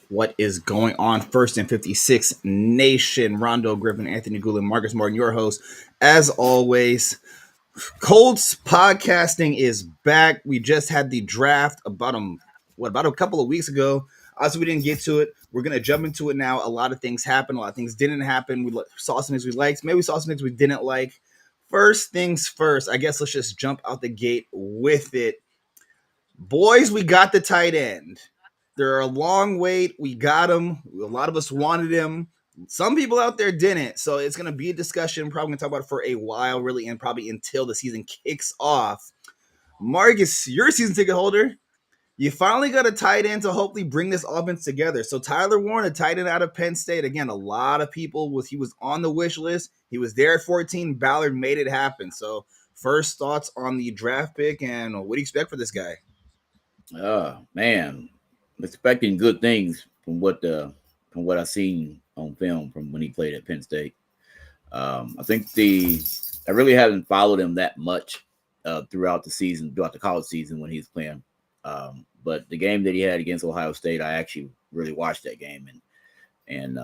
What is going on? First and 56 Nation. Rondo Griffin, Anthony Goulin, Marcus Martin, your host. As always, Colts podcasting is back. We just had the draft about a couple of weeks ago. Also, we didn't get to it. We're gonna jump into it now. A lot of things happened. A lot of things didn't happen. We saw some things we liked. Maybe we saw some things we didn't like. First things first. I guess let's just jump out the gate with it. Boys, we got the tight end. They're a long wait. We got him. A lot of us wanted him. Some people out there didn't. So it's going to be a discussion. Probably going to talk about it for a while, really, and probably until the season kicks off. Marcus, you're a season ticket holder. You finally got a tight end to hopefully bring this offense together. So Tyler Warren, a tight end out of Penn State. Again, a lot of people he was on the wish list. He was there at 14. Ballard made it happen. So first thoughts on the draft pick, and what do you expect for this guy? Man, expecting good things from what I've seen on film from when he played at Penn State. I think I really haven't followed him that much throughout the college season when he's playing. But the game that he had against Ohio State, I actually really watched that game, and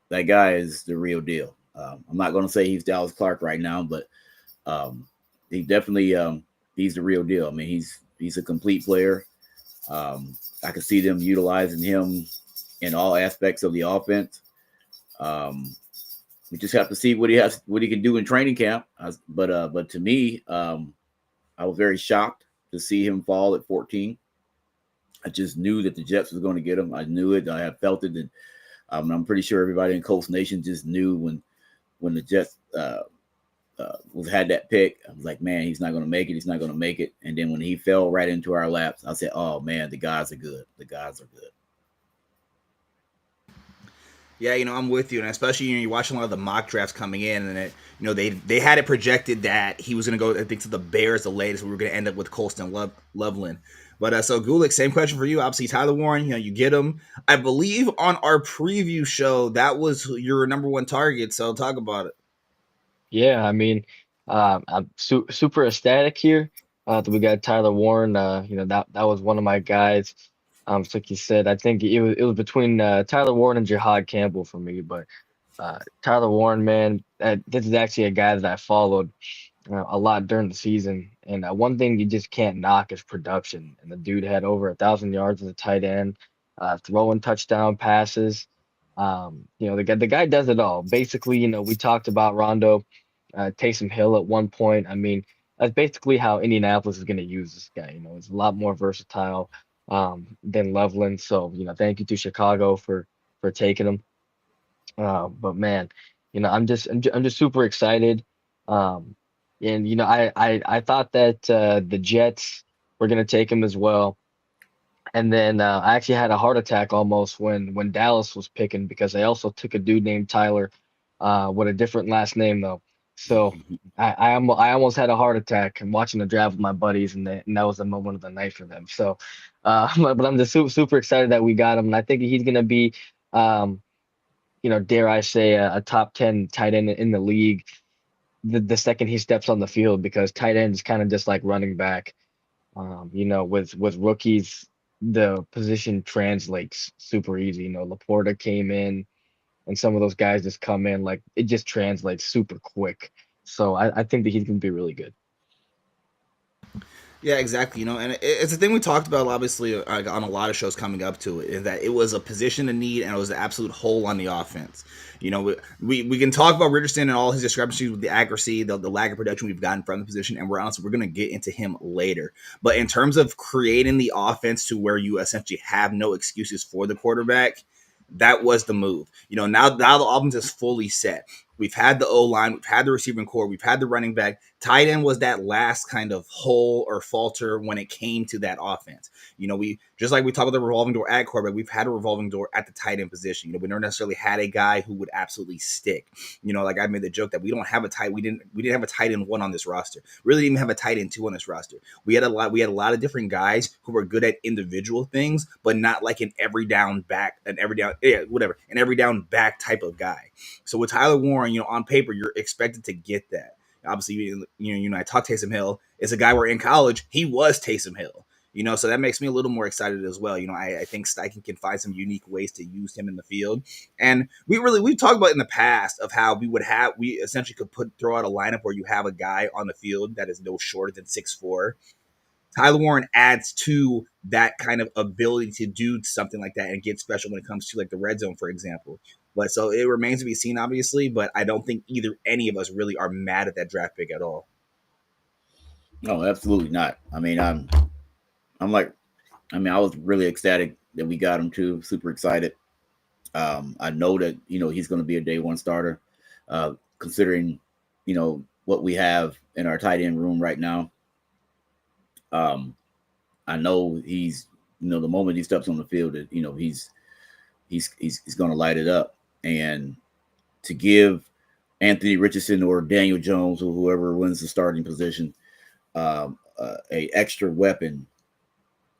that guy is the real deal. I'm not going to say he's Dallas Clark right now, but he definitely he's the real deal. I mean, he's a complete player. I can see them utilizing him in all aspects of the offense. We just have to see what he can do in training camp. But to me, I was very shocked to see him fall at 14. I just knew that the Jets was going to get him. I knew it. I have felt it. And I'm pretty sure everybody in Colts Nation just knew when the Jets had that pick. I was like, man, he's not going to make it. He's not going to make it. And then when he fell right into our laps, I said, oh, man, the guys are good. The guys are good. Yeah, I'm with you, and especially you're watching a lot of the mock drafts coming in, and they had it projected that he was going to go, I think, to the Bears the latest. We were going to end up with Colston Loveland, but so Gulick, same question for you. Obviously, Tyler Warren, you get him. I believe on our preview show that was your number one target. So talk about it. Yeah, I mean, I'm super ecstatic here that we got Tyler Warren. That was one of my guys. So like you said, I think it was between Tyler Warren and Jihad Campbell for me, but Tyler Warren, man, this is actually a guy that I followed a lot during the season, and one thing you just can't knock is production. And the dude had over 1,000 yards as a tight end, throwing touchdown passes. The guy does it all. Basically, we talked about Rondo, Taysom Hill at one point. I mean, that's basically how Indianapolis is going to use this guy. He's a lot more versatile than Loveland. So, thank you to Chicago for taking him. But man, I'm just super excited. And I thought that the Jets were going to take him as well. And then I actually had a heart attack almost when Dallas was picking, because I also took a dude named Tyler with a different last name though. So I almost had a heart attack and watching the draft with my buddies, and that was the moment of the night for them. So, but I'm just super excited that we got him, and I think he's gonna be, dare I say, a top 10 tight end in the league the second he steps on the field, because tight end is kind of just like running back. With rookies, the position translates super easy. Laporta came in, and some of those guys just come in, like it just translates super quick. So I think that he's going to be really good. Yeah, exactly. And it's a thing we talked about, obviously, on a lot of shows coming up to it, is that it was a position of need and it was an absolute hole on the offense. We can talk about Richardson and all his discrepancies with the accuracy, the lack of production we've gotten from the position, and we're going to get into him later. But in terms of creating the offense to where you essentially have no excuses for the quarterback, that was the move. Now the offense is fully set. We've had the O-line, we've had the receiving core, we've had the running back. Tight end was that last kind of hole or falter when it came to that offense. We just like we talked about the revolving door at quarterback, we've had a revolving door at the tight end position. We never necessarily had a guy who would absolutely stick. Like I made the joke that we didn't have a tight end one on this roster. Really didn't even have a tight end two on this roster. We had a lot of different guys who were good at individual things, but not like an every down back type of guy. So with Tyler Warren, on paper, you're expected to get that. Obviously, I talked Taysom Hill. It's a guy where in college, he was Taysom Hill. So that makes me a little more excited as well. I think Steichen can find some unique ways to use him in the field. And we've talked about in the past of how we essentially could throw out a lineup where you have a guy on the field that is no shorter than 6'4". Tyler Warren adds to that kind of ability to do something like that and get special when it comes to like the red zone, for example. But so it remains to be seen, obviously, but I don't think any of us really are mad at that draft pick at all. No, absolutely not. I mean, I was really ecstatic that we got him too. Super excited. I know that he's going to be a day one starter, considering what we have in our tight end room right now. I know he's the moment he steps on the field, that he's going to light it up, and to give Anthony Richardson or Daniel Jones or whoever wins the starting position a extra weapon.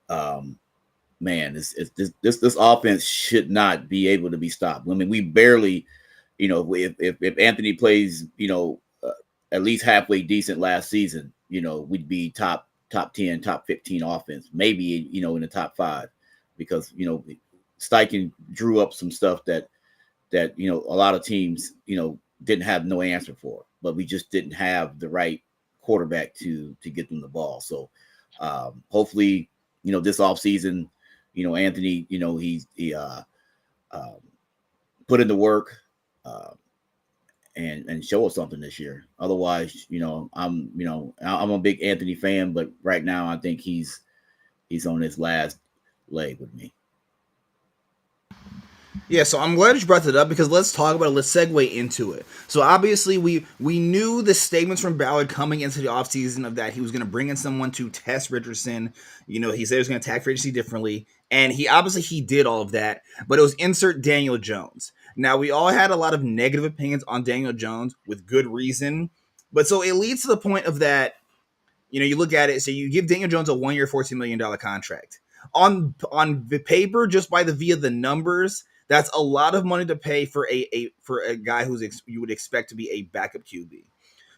Man, this offense should not be able to be stopped. I mean, we barely, if Anthony plays, at least halfway decent last season, we'd be top 10, top 15 offense, maybe, in the top 5, because, Steichen drew up some stuff that, a lot of teams, didn't have no answer for, but we just didn't have the right quarterback to get them the ball. So hopefully, this offseason, Anthony, he put in the work and show us something this year. Otherwise, I'm a big Anthony fan, but right now I think he's on his last leg with me. Yeah, so I'm glad you brought that up, because let's talk about it. Let's segue into it. So obviously we knew the statements from Ballard coming into the offseason of that he was going to bring in someone to test Richardson. He said he was going to attack free agency differently, and he did all of that, but it was insert Daniel Jones. Now, we all had a lot of negative opinions on Daniel Jones with good reason, but so it leads to the point of that, you look at it, so you give Daniel Jones a 1-year, $14 million contract. On the paper, just by via the numbers, that's a lot of money to pay for a guy you would expect to be a backup QB.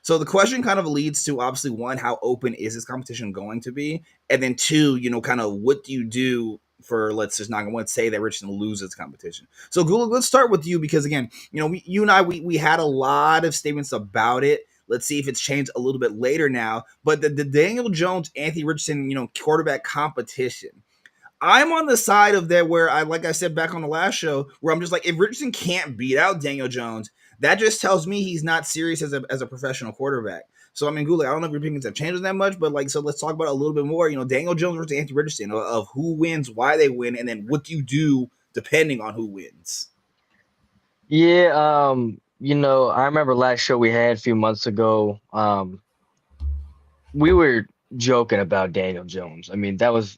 So the question kind of leads to, obviously, one, how open is this competition going to be? And then two, kind of what do you do for, let's say that Richardson loses competition. So Gula, let's start with you, because again, you and I, we had a lot of statements about it. Let's see if it's changed a little bit later now. But the Daniel Jones, Anthony Richardson, quarterback competition, I'm on the side of that where like I said back on the last show, where I'm just like, if Richardson can't beat out Daniel Jones, that just tells me he's not serious as a professional quarterback. So, I mean, Gula, I don't know if your opinions have changed that much, but so let's talk about it a little bit more. Daniel Jones versus Anthony Richardson, of who wins, why they win, and then what do you do depending on who wins. Yeah, I remember last show we had a few months ago. We were joking about Daniel Jones. I mean, that was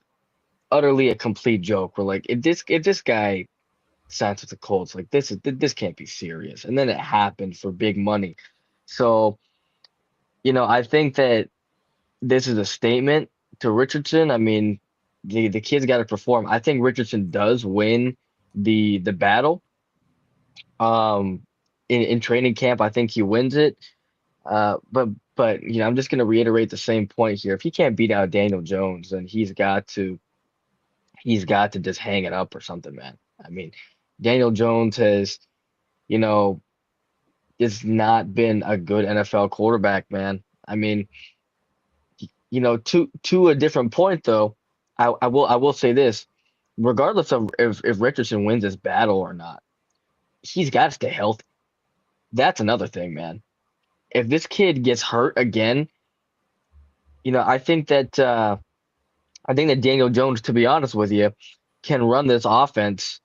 utterly a complete joke. We're like, if this guy signs with the Colts, like this can't be serious. And then it happened for big money. So, I think that this is a statement to Richardson. I mean, the kid's got to perform. I think Richardson does win the battle. In training camp, I think he wins it. But I'm just gonna reiterate the same point here. If he can't beat out Daniel Jones, then he's got to just hang it up or something, man. I mean, Daniel Jones has, it's not been a good NFL quarterback, man. I mean, to a different point though, I will say this, regardless of if Richardson wins this battle or not, he's got to stay healthy. That's another thing, man. If this kid gets hurt again, I think that Daniel Jones, to be honest with you, can run this offense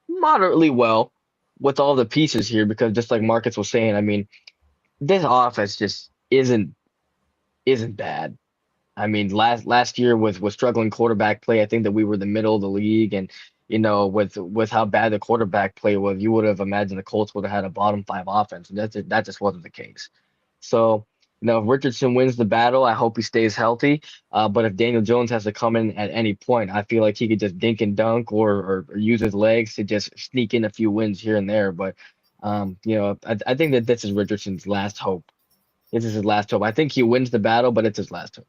moderately well with all the pieces here, because just like Marcus was saying, I mean, this offense just isn't bad. I mean, last year with struggling quarterback play, I think that we were the middle of the league, and with how bad the quarterback play was, you would have imagined the Colts would have had a bottom 5 offense, and that just wasn't the case. So, if Richardson wins the battle, I hope he stays healthy. But if Daniel Jones has to come in at any point, I feel like he could just dink and dunk or use his legs to just sneak in a few wins here and there. But I think that this is Richardson's last hope. This is his last hope. I think he wins the battle, but it's his last hope.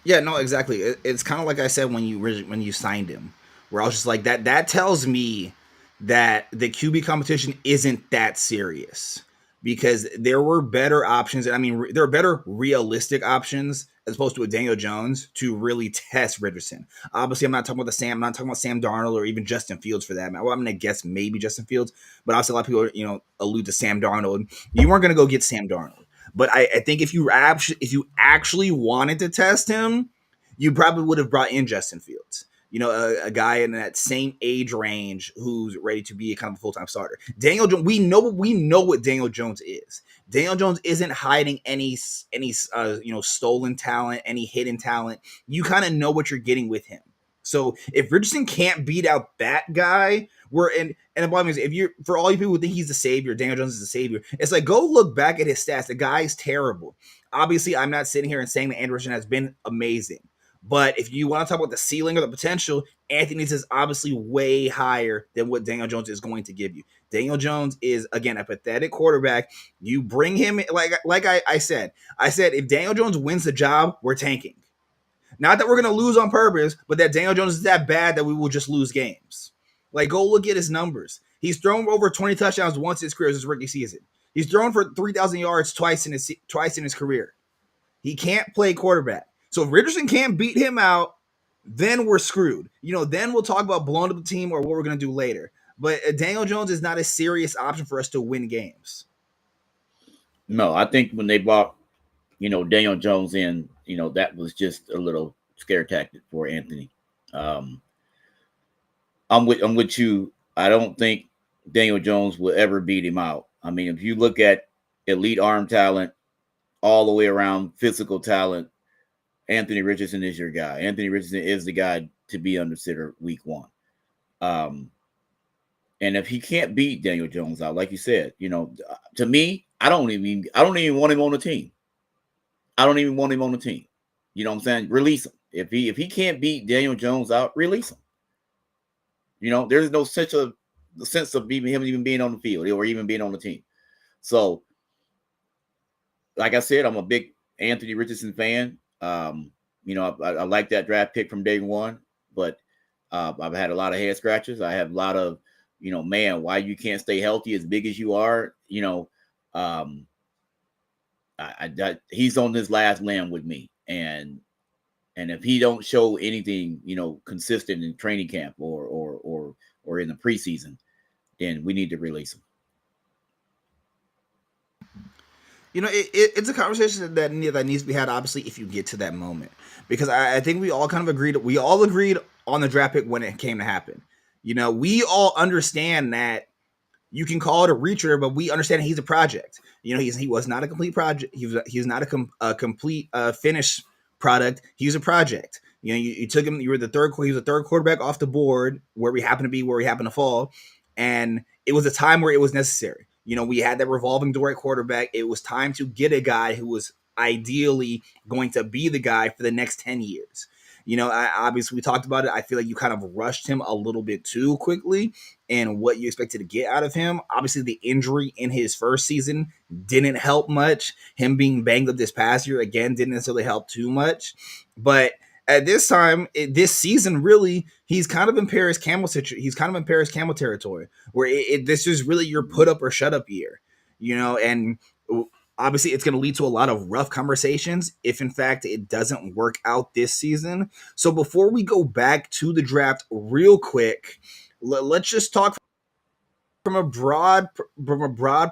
Yeah, no, exactly. It's kind of like I said when you signed him, where I was just like that. That tells me that the QB competition isn't that serious because there were better options. I mean, there are better realistic options as opposed to a Daniel Jones to really test Richardson. Obviously, I'm not talking about I'm not talking about Sam Darnold or even Justin Fields for that. Well, I'm going to guess maybe Justin Fields, but obviously a lot of people, allude to Sam Darnold. You weren't going to go get Sam Darnold. But I think if you actually wanted to test him, you probably would have brought in Justin Fields. A guy in that same age range who's ready to be a kind of a full-time starter. Daniel Jones, we know what Daniel Jones is. Daniel Jones isn't hiding any stolen talent, any hidden talent. You kind of know what you're getting with him. So if Richardson can't beat out that guy, and the problem is, if you're, for all you people who think he's the savior, Daniel Jones is the savior, it's like, go look back at his stats. The guy's terrible. Obviously, I'm not sitting here and saying that Anderson has been amazing. But if you want to talk about the ceiling or the potential, Anthony's is obviously way higher than what Daniel Jones is going to give you. Daniel Jones is, again, a pathetic quarterback. You bring him, like I said, if Daniel Jones wins the job, we're tanking. Not that we're going to lose on purpose, but that Daniel Jones is that bad that we will just lose games. Like, go look at his numbers. He's thrown over 20 touchdowns once in his career as his rookie season. He's thrown for 3,000 yards twice in his career. He can't play quarterback. So if Richardson can't beat him out, then we're screwed. Then we'll talk about blowing up the team or what we're going to do later. But Daniel Jones is not a serious option for us to win games. No, I think when they brought, Daniel Jones in, that was just a little scare tactic for Anthony. I'm with you. I don't think Daniel Jones will ever beat him out. I mean, if you look at elite arm talent, all the way around physical talent, Anthony Richardson is your guy. Anthony Richardson is the guy to be considered week one. And if he can't beat Daniel Jones out, like you said, to me, I don't even want him on the team. I don't even want him on the team. You know what I'm saying? Release him. If he can't beat Daniel Jones out, release him. There's no sense of him even being on the field or even being on the team. So, like I said, I'm a big Anthony Richardson fan. I like that draft pick from day one, but I've had a lot of head scratches. I have a lot of, man, why you can't stay healthy as big as you are. He's on this last limb with me, and if he don't show anything, consistent in training camp or in the preseason, then we need to release him. It's a conversation that needs to be had, obviously, if you get to that moment. Because I think we all kind of agreed on the draft pick when it came to happen. We all understand that you can call it a reacher, but we understand he's a project. He was not a complete project. He was not a complete finished product. He was a project. You took him. You were the third. He was the third quarterback off the board where we happen to fall, and it was a time where it was necessary. We had that revolving door at quarterback. It was time to get a guy who was ideally going to be the guy for the next 10 years. Obviously we talked about it. I feel like you kind of rushed him a little bit too quickly and what you expected to get out of him. Obviously the injury in his first season didn't help much. Him being banged up this past year, again, didn't necessarily help too much. But at this time, this season, really, he's kind of in Paris Campbell territory, where this is really your put up or shut up year, and obviously it's going to lead to a lot of rough conversations if, in fact, it doesn't work out this season. So before we go back to the draft real quick, let's just talk from a broad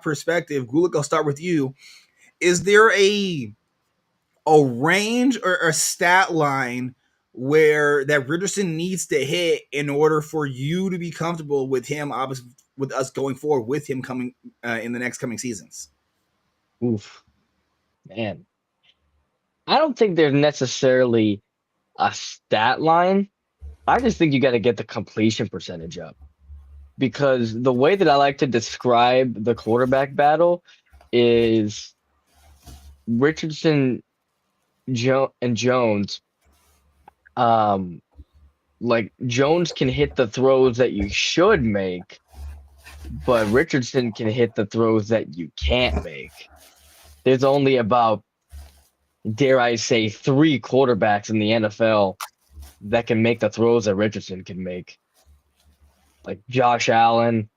perspective. Gulik, I'll start with you. Is there a range or a stat line where that Richardson needs to hit in order for you to be comfortable with him, obviously, with us going forward with him coming in the next coming seasons? Oof, man. I don't think there's necessarily a stat line. I just think you got to get the completion percentage up, because the way that I like to describe the quarterback battle is Richardson and Jones. Like Jones can hit the throws that you should make, but Richardson can hit the throws that you can't make. There's only about dare I say, 3 quarterbacks in the NFL that can make the throws that Richardson can make. Like Josh Allen,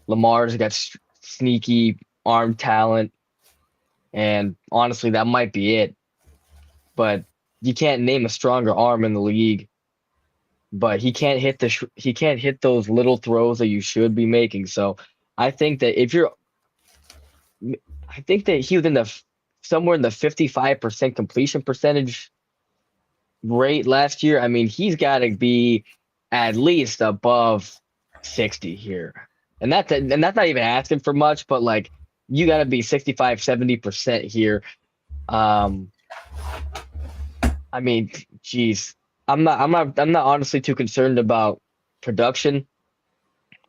Lamar's got sneaky arm talent, and honestly, that might be it. But you can't name a stronger arm in the league. But he can't hit those little throws that you should be making. So I think that I think that he was in somewhere in the 55% completion percentage rate last year. I mean, he's got to be at least above 60 here. And that's not even asking for much, but like you got to be 65, 70% here. I mean, geez, I'm not honestly too concerned about production,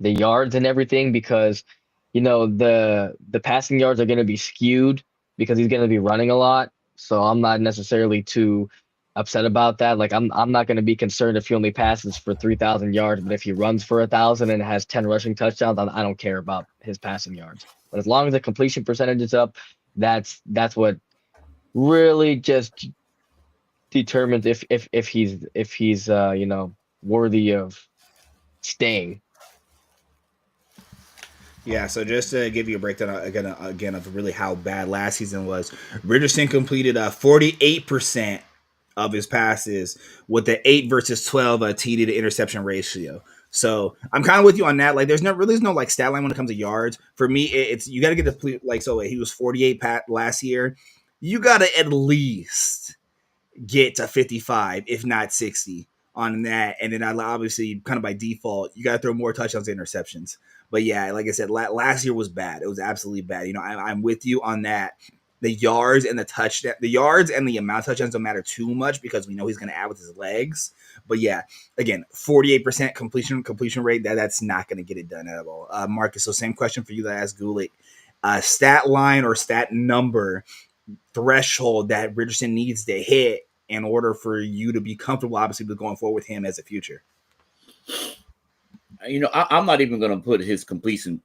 the yards and everything, because the passing yards are going to be skewed because he's going to be running a lot. So I'm not necessarily too upset about that. Like I'm not going to be concerned if he only passes for 3,000 yards, but if he runs for 1,000 and has 10 rushing touchdowns, I don't care about his passing yards. But as long as the completion percentage is up, that's what really just determines if he's worthy of staying. Yeah, so just to give you a breakdown again of really how bad last season was, Richardson completed 48% of his passes with the 8 versus 12 TD to interception ratio. So I'm kind of with you on that. Like, there's no like stat line when it comes to yards. For me, it's you got to get the like. So he was 48 last year. You got to at least get to 55, if not 60 on that. And then obviously kind of by default, you got to throw more touchdowns and interceptions. But yeah, like I said, last year was bad. It was absolutely bad. I'm with you on that. The yards and the amount of touchdowns don't matter too much because we know he's going to add with his legs. But yeah, again, 48% completion rate. That's not going to get it done at all. Marcus, so same question for you that I asked Gulick. Stat line or stat number threshold that Richardson needs to hit in order for you to be comfortable, obviously, with going forward with him as a future. I'm not even going to put his completion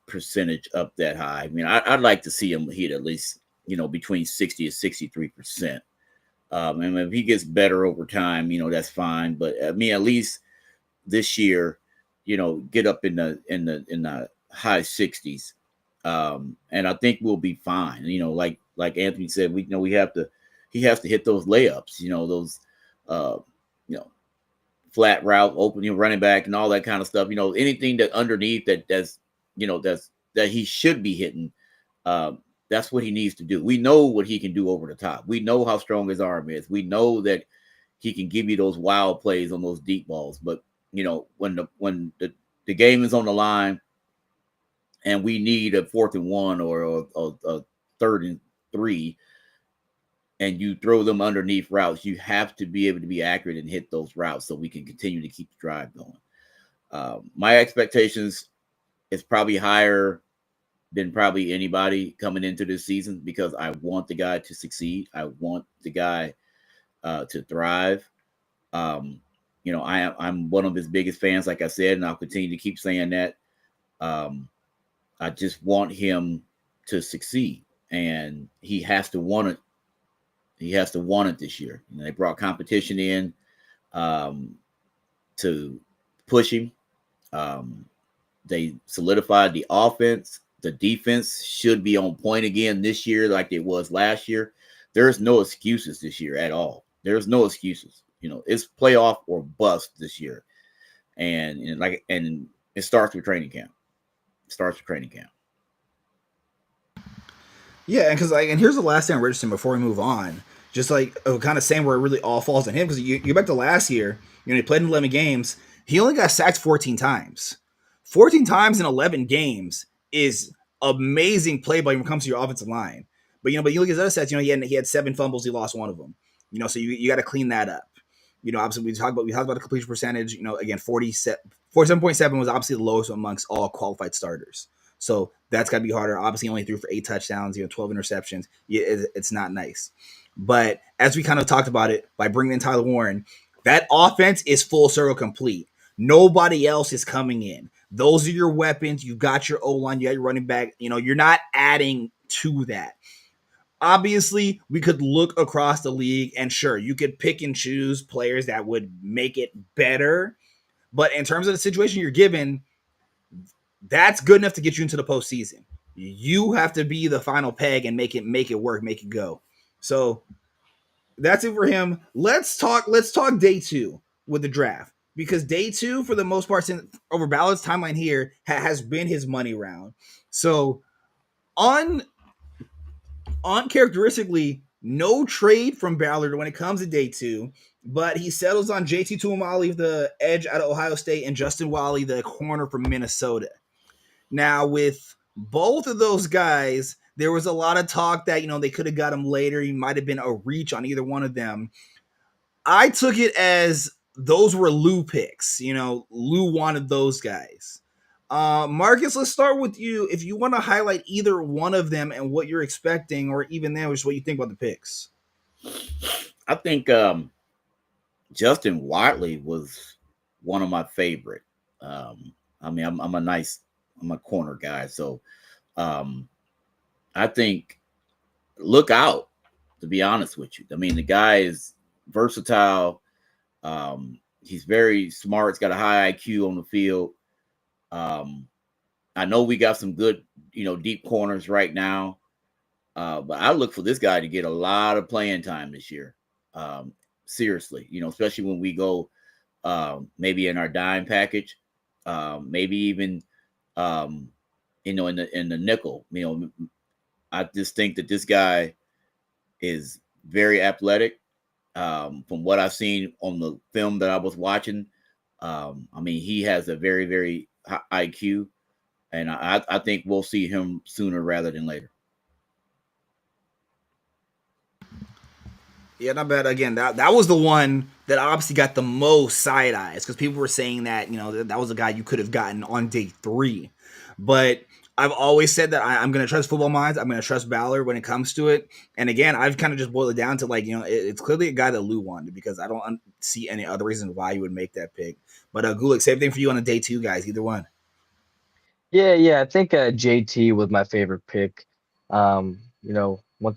percentage up that high. I mean, I'd like to see him hit at least, between 60 and 63%. And if he gets better over time, that's fine. But I mean, at least this year, get up in the high 60s. And I think we'll be fine. Like Anthony said, he has to hit those layups, those, flat route, open, running back and all that kind of stuff, anything that underneath that he should be hitting. That's what he needs to do. We know what he can do over the top. We know how strong his arm is. We know that he can give you those wild plays on those deep balls. But, when the game is on the line and we need a 4th and 1 or a 3rd and 3, and you throw them underneath routes, you have to be able to be accurate and hit those routes so we can continue to keep the drive going. My expectations is probably higher than probably anybody coming into this season because I want the guy to succeed. I want the guy to thrive. I'm one of his biggest fans, like I said, and I'll continue to keep saying that. I just want him to succeed, and he has to want it. He has to want it this year. They brought competition in to push him. They solidified the offense. The defense should be on point again this year like it was last year. There's no excuses this year at all. There's no excuses. It's playoff or bust this year. And it starts with training camp. Yeah, and here's the last thing on Richardson before we move on. Just kind of saying where it really all falls on him because you go back to last year, he played in 11 games. He only got sacked 14 times. 14 times in 11 games is amazing play by when it comes to your offensive line. But but you look at his other stats. He had 7 fumbles. He lost 1 of them. So you got to clean that up. Obviously we talked about the completion percentage. Again, 47.7 was obviously the lowest amongst all qualified starters. So that's got to be harder. Obviously, he only threw for 8 touchdowns, 12 interceptions. It's not nice. But as we kind of talked about it, by bringing in Tyler Warren, that offense is full circle complete. Nobody else is coming in. Those are your weapons. You got your O-line. You got your running back. You're not adding to that. Obviously, we could look across the league and sure, you could pick and choose players that would make it better. But in terms of the situation you're given, that's good enough to get you into the postseason. You have to be the final peg and make it work, make it go. So that's it for him. Let's talk day two with the draft. Because day two, for the most part, over Ballard's timeline here, has been his money round. So on uncharacteristically, no trade from Ballard when it comes to day two, but he settles on JT Tuamali, the edge out of Ohio State, and Justin Wally, the corner from Minnesota. Now, with both of those guys, there was a lot of talk that, they could have got him later. He might have been a reach on either one of them. I took it as those were Lou picks. Lou wanted those guys. Marcus, let's start with you. If you want to highlight either one of them and what you're expecting, or even then, just what you think about the picks. I think Justin Wiley was one of my favorite. I'm a corner guy, so I think look out. To be honest with you, the guy is versatile. He's very smart. He's got a high IQ on the field. I know we got some good, deep corners right now. But I look for this guy to get a lot of playing time this year. Seriously, especially when we go maybe in our dime package, maybe even in the nickel. I just think that this guy is very athletic. From what I've seen on the film that I was watching, he has a very, very high IQ, and I think we'll see him sooner rather than later. Yeah, not bad. Again, that was the one that obviously got the most side eyes because people were saying that that was a guy you could have gotten on day 3. But I've always said that I'm going to trust football minds. I'm going to trust Ballard when it comes to it. And again, I've kind of just boiled it down to it's clearly a guy that Lou wanted because I don't see any other reason why you would make that pick. But Gulick, same thing for you on a day 2, guys. Either one. Yeah. I think JT was my favorite pick. Once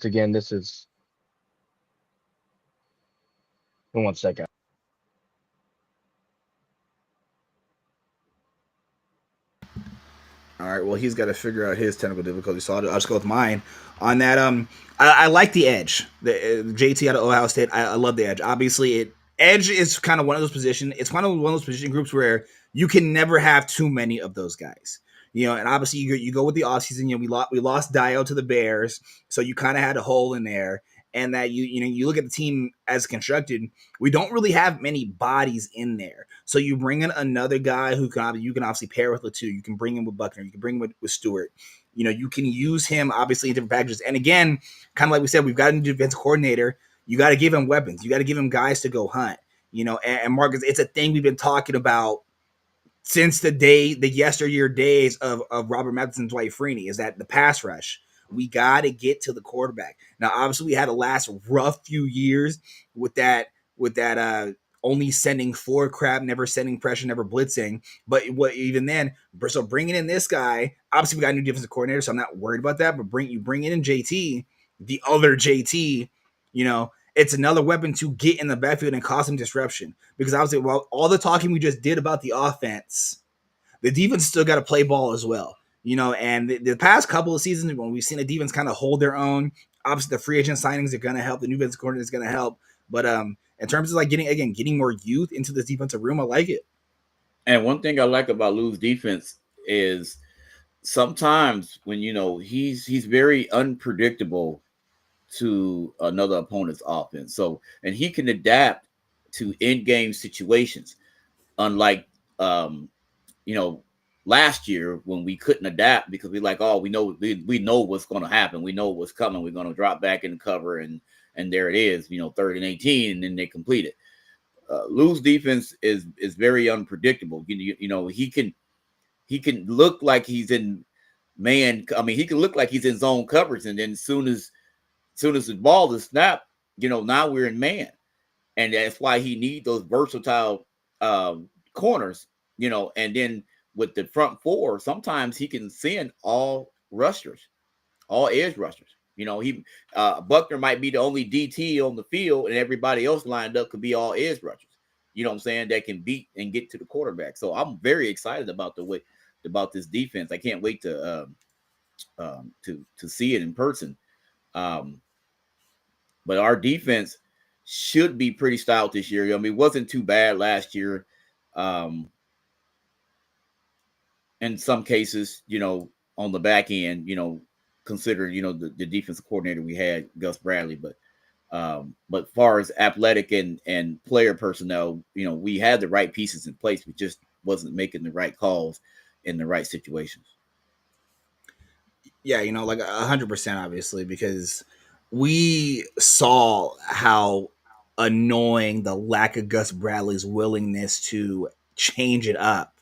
again, this is. One second. All right. Well, he's got to figure out his technical difficulty, so I'll just go with mine on that. I like the edge. The JT out of Ohio State. I love the edge. Obviously, edge is kind of one of those positions. It's kind of one of those position groups where you can never have too many of those guys. And obviously you go with the offseason. We lost Dio to the Bears, so you kind of had a hole in there. And that you look at the team as constructed, we don't really have many bodies in there. So you bring in another guy who you can obviously pair with Latu. You can bring him with Buckner. You can bring him with Stewart. You can use him obviously in different packages. And again, kind of like we said, we've got a new defensive coordinator. You got to give him weapons. You got to give him guys to go hunt. And Marcus, it's a thing we've been talking about since the yesteryear days of Robert Mathis and Dwight Freeney, is that the pass rush. We got to get to the quarterback. Now, obviously, we had a last rough few years with that only sending forward crap, never sending pressure, never blitzing. But even then, so bringing in this guy, obviously we got a new defensive coordinator, so I'm not worried about that. But bring in JT, the other JT, it's another weapon to get in the backfield and cause some disruption. Because obviously, while all the talking we just did about the offense, the defense still got to play ball as well. And the past couple of seasons when we've seen the defense kind of hold their own, obviously the free agent signings are going to help. The new defensive coordinator is going to help. But in terms of getting more youth into this defensive room, I like it. And one thing I like about Lou's defense is sometimes when he's very unpredictable to another opponent's offense. So, and he can adapt to in-game situations, unlike last year when we couldn't adapt because we know what's going to happen. We know what's coming. We're going to drop back in the cover and there it is, 3rd and 18, and then they complete it. Lou's defense is very unpredictable. He can look like he's in man. He can look like he's in zone coverage, and then soon as the ball is snapped, now we're in man, and that's why he needs those versatile corners. And then with the front 4, sometimes he can send all edge rushers. He Buckner might be the only DT on the field, and everybody else lined up could be all edge rushers. You know what I'm saying? That can beat and get to the quarterback. So I'm very excited about this defense. I can't wait to see it in person. But our defense should be pretty stout this year. I mean, it wasn't too bad last year. In some cases, on the back end, consider, the defensive coordinator we had, Gus Bradley. But far as athletic and player personnel, we had the right pieces in place. We just wasn't making the right calls in the right situations. Yeah, like 100%, obviously, because we saw how annoying the lack of Gus Bradley's willingness to change it up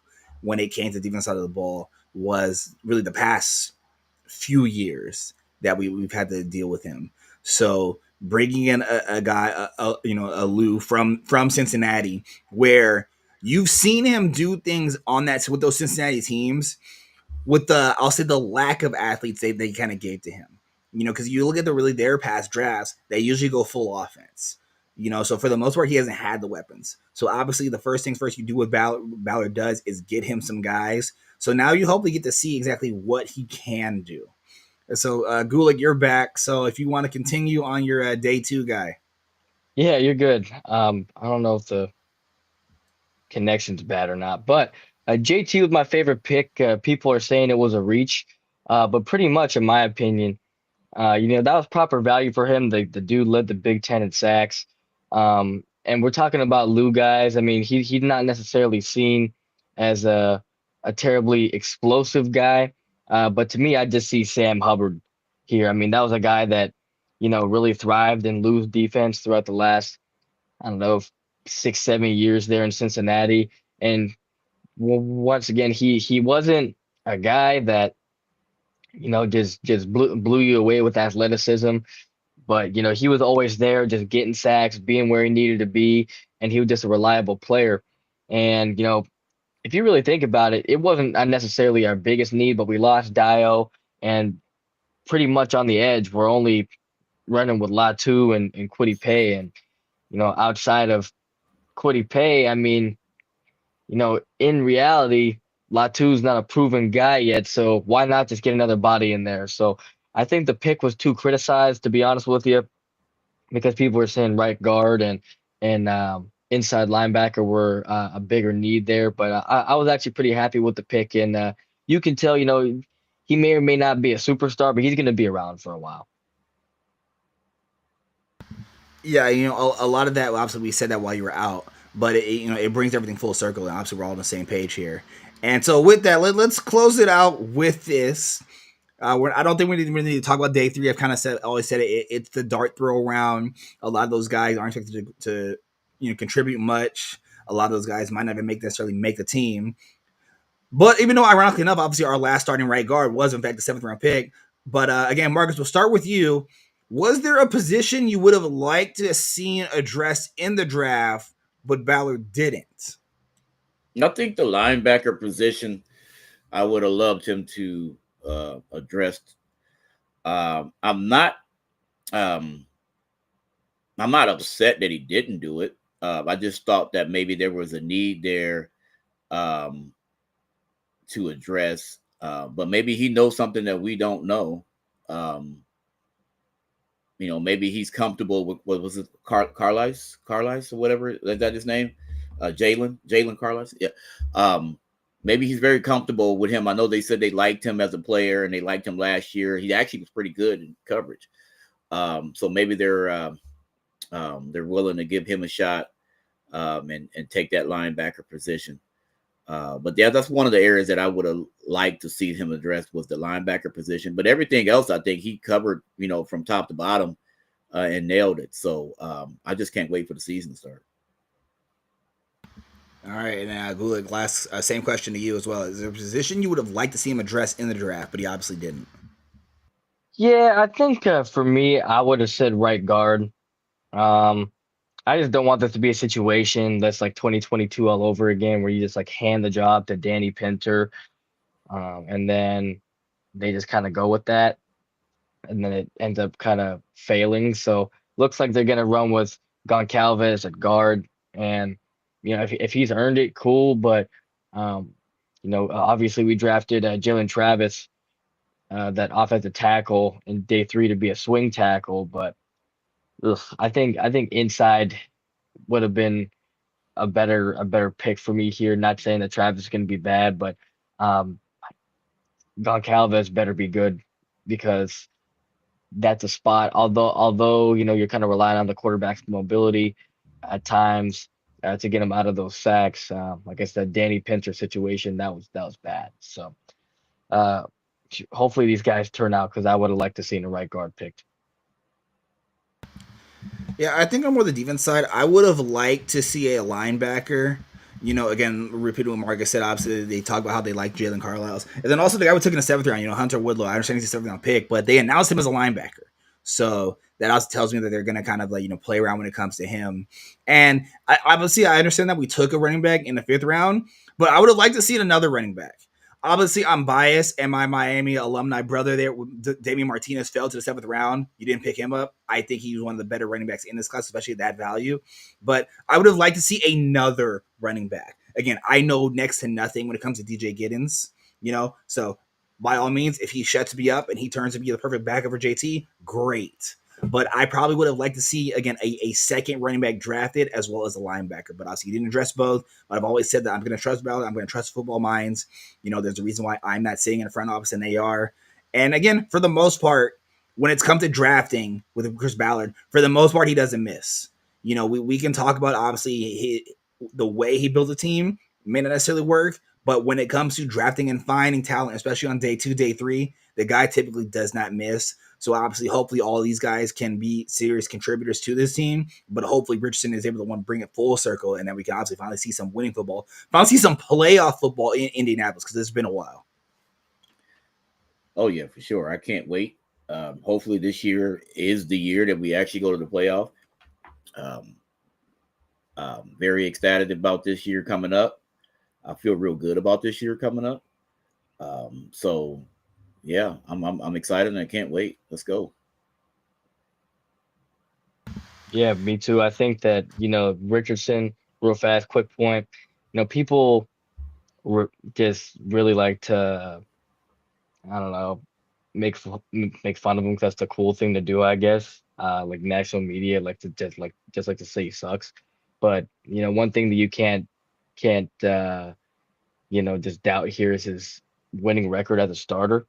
when it came to the defense side of the ball was really the past few years that we've had to deal with him. So bringing in a guy, a Lou from Cincinnati, where you've seen him do things on that with those Cincinnati teams with I'll say the lack of athletes they kind of gave to him. Because you look at their past drafts, they usually go full offense. So for the most part, he hasn't had the weapons. So obviously, the first things first you do what Ballard does is get him some guys. So now you hopefully get to see exactly what he can do. So Gulick, you're back. So if you want to continue on your day 2 guy. Yeah, you're good. I don't know if the connection's bad or not, but JT was my favorite pick. People are saying it was a reach, but pretty much, in my opinion, that was proper value for him. The dude led the Big Ten in sacks. And we're talking about Lou guys. I mean, he's not necessarily seen as a terribly explosive guy. But to me, I just see Sam Hubbard here. I mean, that was a guy that, really thrived in Lou's defense throughout the last, I don't know, 6-7 years there in Cincinnati. And once again, he wasn't a guy that, just blew you away with athleticism. But, he was always there, just getting sacks, being where he needed to be, and he was just a reliable player. And, if you really think about it, it wasn't necessarily our biggest need, but we lost Dio, and pretty much on the edge, we're only running with Latu and Kwity Paye. And, outside of Kwity Paye, I mean, in reality, Latu's not a proven guy yet, so why not just get another body in there? So I think the pick was too criticized, to be honest with you, because people were saying right guard and inside linebacker were a bigger need there. But I was actually pretty happy with the pick, and you can tell, he may or may not be a superstar, but he's going to be around for a while. Yeah, a lot of that, obviously we said that while you were out, but it brings everything full circle, and obviously we're all on the same page here. And so with that, let's close it out with this. I don't think we really need to talk about day 3. I've kind of always said it's the dart throw round. A lot of those guys aren't expected to contribute much. A lot of those guys might not even necessarily make the team. But even though, ironically enough, obviously our last starting right guard was in fact the 7th round pick. But again, Marcus, we'll start with you. Was there a position you would have liked to have seen addressed in the draft, but Ballard didn't? I think the linebacker position, I would have loved him to address. I'm not upset that he didn't do it. I just thought that maybe there was a need there to address, but maybe he knows something that we don't know. Maybe he's comfortable with, what was it, Carlisle or whatever, is that his name? Jalen Carlisle. Yeah. Maybe he's very comfortable with him. I know they said they liked him as a player and they liked him last year. He actually was pretty good in coverage. So maybe they're willing to give him a shot and take that linebacker position. But yeah, that's one of the areas that I would have liked to see him addressed, was the linebacker position. But everything else, I think he covered, from top to bottom and nailed it. So I just can't wait for the season to start. All right, and Gulick, last same question to you as well. Is there a position you would have liked to see him address in the draft, but he obviously didn't? Yeah, I think for me, I would have said right guard. I just don't want this to be a situation that's like 2022 all over again, where you just like hand the job to Danny Pinter, and then they just kind of go with that. and then it ends up kind of failing. So looks like they're gonna run with Goncalves at guard, and if he's earned it, cool. But um, obviously we drafted Jalen Travis, that offensive tackle in day 3 to be a swing tackle, but I think inside would have been a better pick for me here. Not saying that Travis is going to be bad, but um, Goncalves better be good because that's a spot. Although you're kind of relying on the quarterback's mobility at times to get him out of those sacks. Like I said, Danny Pinter situation that was bad. So uh, hopefully these guys turn out because I would have liked to seen a right guard picked. Yeah, I think on more the defense side, I would have liked to see a linebacker. Again, repeating what Marcus said, obviously they talk about how they like Jalen Carlisle. And then also the guy we took in the 7th round, Hunter Woodlow. I understand he's a 7th round pick, but they announced him as a linebacker. So that also tells me that they're going to kind of play around when it comes to him. And obviously I understand that we took a running back in the 5th round, but I would have liked to see another running back. Obviously, I'm biased, and my Miami alumni brother there, Damian Martinez, fell to the 7th round. You didn't pick him up. I think he was one of the better running backs in this class, especially at that value. But I would have liked to see another running back. Again, I know next to nothing when it comes to DJ Giddens, so by all means, if he shuts me up and he turns to be the perfect backup for JT, great. But I probably would have liked to see, again, a second running back drafted as well as a linebacker. But obviously, he didn't address both. But I've always said that I'm going to trust Ballard. I'm going to trust football minds. There's a reason why I'm not sitting in the front office and they are. And again, for the most part, when it's come to drafting with Chris Ballard, for the most part, he doesn't miss. We can talk about, obviously, the way he built a team may not necessarily work. But when it comes to drafting and finding talent, especially on day 2, day 3, the guy typically does not miss. So obviously, hopefully, all of these guys can be serious contributors to this team. But hopefully, Richardson is able to bring it full circle, and then we can obviously finally see some winning football, finally see some playoff football in Indianapolis because it's been a while. Oh yeah, for sure. I can't wait. Hopefully, this year is the year that we actually go to the playoff. Very ecstatic about this year coming up. I feel real good about this year coming up. So yeah, I'm excited and I can't wait. Let's go. Yeah, me too. I think that Richardson, real fast, quick point. People just really like to, I don't know, make fun of him because that's the cool thing to do, I guess. Like national media like to just like to say he sucks. But one thing that you can't just doubt here is his winning record as a starter.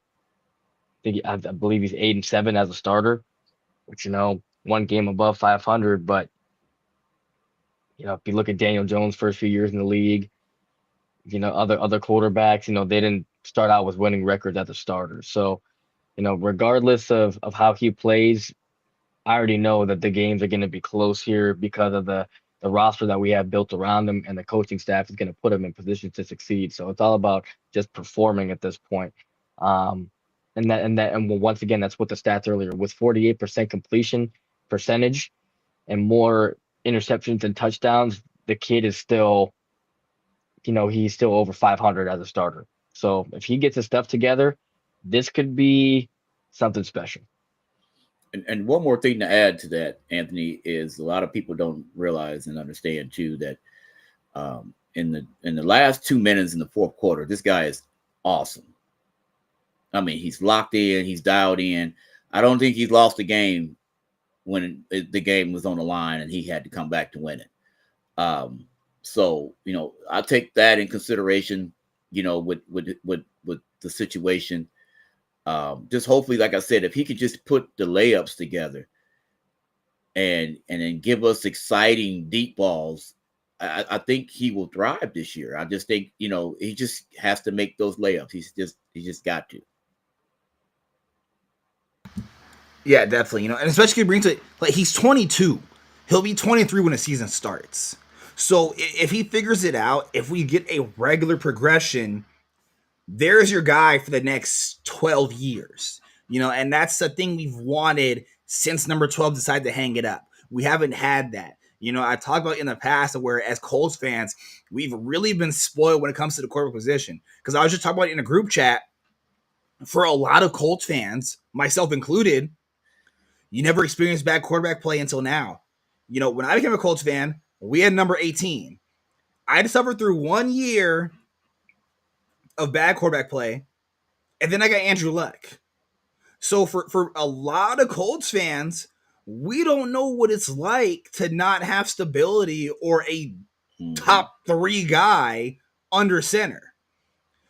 I believe he's 8-7 as a starter, which one game above 500. But if you look at Daniel Jones' first few years in the league, other quarterbacks, they didn't start out with winning records as a starter. So regardless of how he plays, I already know that the games are going to be close here because of the roster that we have built around him, and the coaching staff is going to put him in position to succeed. So it's all about just performing at this point. Um, and once again, that's what the stats earlier with 48% completion percentage and more interceptions and touchdowns. The kid is still, he's still over 500 as a starter. So if he gets his stuff together, this could be something special. And one more thing to add to that, Anthony, is a lot of people don't realize and understand too that in the last 2 minutes in the 4th quarter, this guy is awesome. I mean, he's locked in, he's dialed in. I don't think he's lost a game when the game was on the line and he had to come back to win it. So I take that in consideration. With the situation. Just hopefully, like I said, if he could just put the layups together and then give us exciting deep balls, I think he will thrive this year. I just think, he just has to make those layups. He just got to. Yeah, definitely. And especially bring to he's 22. He'll be 23 when the season starts. So if he figures it out, if we get a regular progression, there's your guy for the next 12 years. And that's the thing we've wanted since number 12 decided to hang it up. We haven't had that. I talked about in the past where as Colts fans, we've really been spoiled when it comes to the quarterback position. Because I was just talking about it in a group chat. for a lot of Colts fans, myself included, you never experienced bad quarterback play until now. You know, when I became a Colts fan, we had number 18. I had suffered through 1 year of bad quarterback play, and then I got Andrew Luck. So for a lot of Colts fans, we don't know what it's like to not have stability or a top 3 guy under center.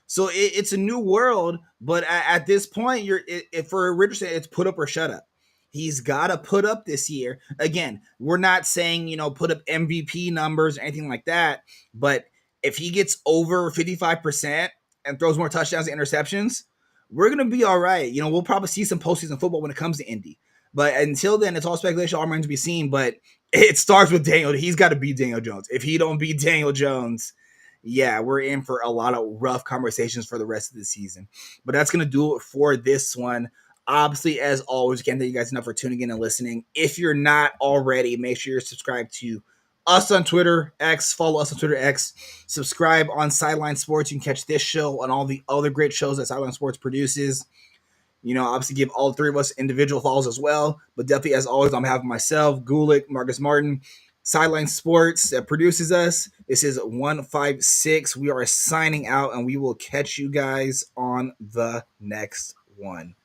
So it's a new world, but at this point, for Richardson, it's put up or shut up. He's got to put up this year. Again, we're not saying, put up MVP numbers or anything like that, but if he gets over 55% and throws more touchdowns and interceptions, we're going to be all right. We'll probably see some postseason football when it comes to Indy. But until then, it's all speculation, all remains to be seen. But it starts with Daniel. He's got to beat Daniel Jones. If he don't beat Daniel Jones, yeah, we're in for a lot of rough conversations for the rest of the season. But that's going to do it for this one. Obviously, as always, can't thank you guys enough for tuning in and listening. If you're not already, make sure you're subscribed to us on Twitter X, follow us on Twitter X, subscribe on Sideline Sports. You can catch this show and all the other great shows that Sideline Sports produces. Obviously give all 3 of us individual follows as well. But definitely, as always, on behalf of myself, Gulick, Marcus Martin, Sideline Sports that produces us, this is 156. We are signing out, and we will catch you guys on the next one.